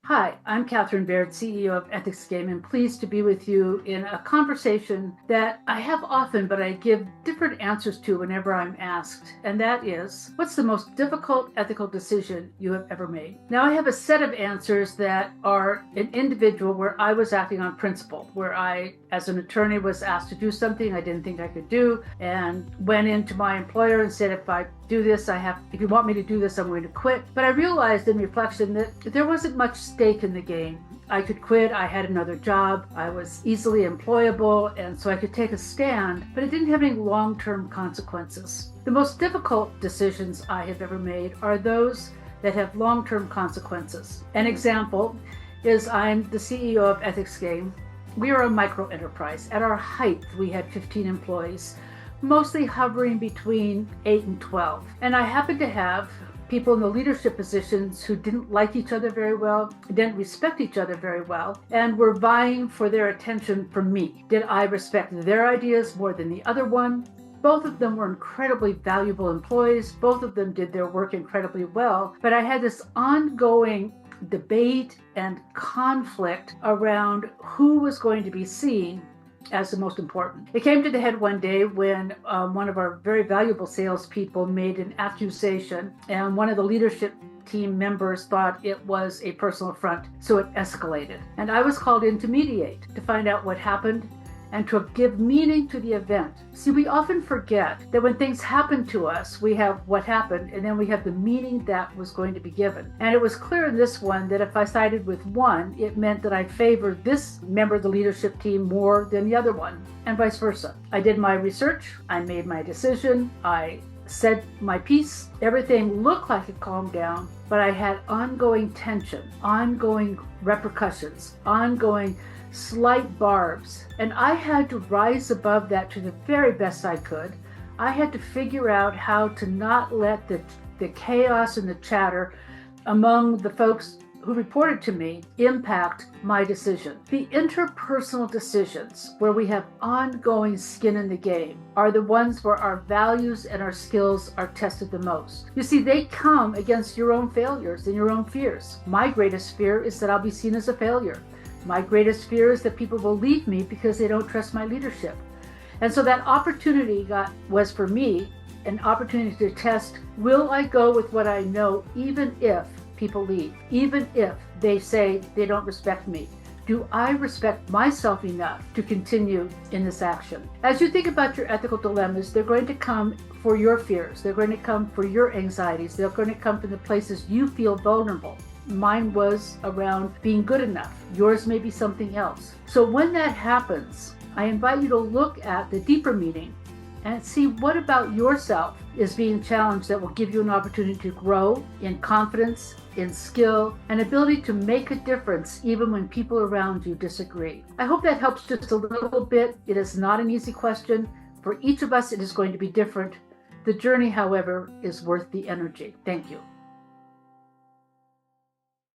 Hi, I'm Catharyn Baird, CEO of Ethics Game, and pleased to be with you in a conversation that I have often, but I give different answers to whenever I'm asked. And that is, what's the most difficult ethical decision you have ever made? Now, I have a set of answers that are an individual where I was acting on principle, where I, as an attorney, was asked to do something I didn't think I could do, and went into my employer and said, if I do this, if you want me to do this, I'm going to quit. But I realized in reflection that there wasn't much stake in the game. I could quit, I had another job, I was easily employable, and so I could take a stand, but it didn't have any long-term consequences. The most difficult decisions I have ever made are those that have long-term consequences. An example is I'm the CEO of Ethics Game. We are a micro enterprise. At our height, we had 15 employees, mostly hovering between 8 and 12. And I happened to have people in the leadership positions who didn't like each other very well, didn't respect each other very well, and were vying for their attention from me. Did I respect their ideas more than the other one? Both of them were incredibly valuable employees. Both of them did their work incredibly well, but I had this ongoing debate and conflict around who was going to be seen as the most important. It came to the head one day when one of our very valuable salespeople made an accusation, and one of the leadership team members thought it was a personal affront, so it escalated. And I was called in to mediate, to find out what happened and to give meaning to the event. See, we often forget that when things happen to us, we have what happened, and then we have the meaning that was going to be given. And it was clear in this one that if I sided with one, it meant that I favored this member of the leadership team more than the other one, and vice versa. I did my research, I made my decision, I said my piece. Everything looked like it calmed down, but I had ongoing tension, ongoing repercussions, ongoing slight barbs, and I had to rise above that to the very best I could. I had to figure out how to not let the chaos and the chatter among the folks who reported to me impact my decision. The interpersonal decisions where we have ongoing skin in the game are the ones where our values and our skills are tested the most. You see, they come against your own failures and your own fears. My greatest fear is that I'll be seen as a failure. My greatest fear is that people will leave me because they don't trust my leadership. And so that opportunity was for me an opportunity to test, will I go with what I know even if people leave, even if they say they don't respect me? Do I respect myself enough to continue in this action? As you think about your ethical dilemmas, they're going to come for your fears. They're going to come for your anxieties. They're going to come from the places you feel vulnerable. Mine was around being good enough. Yours may be something else. So when that happens, I invite you to look at the deeper meaning and see what about yourself is being challenged that will give you an opportunity to grow in confidence, in skill, and ability to make a difference even when people around you disagree. I hope that helps just a little bit. It is not an easy question. For each of us, it is going to be different. The journey, however, is worth the energy. Thank you.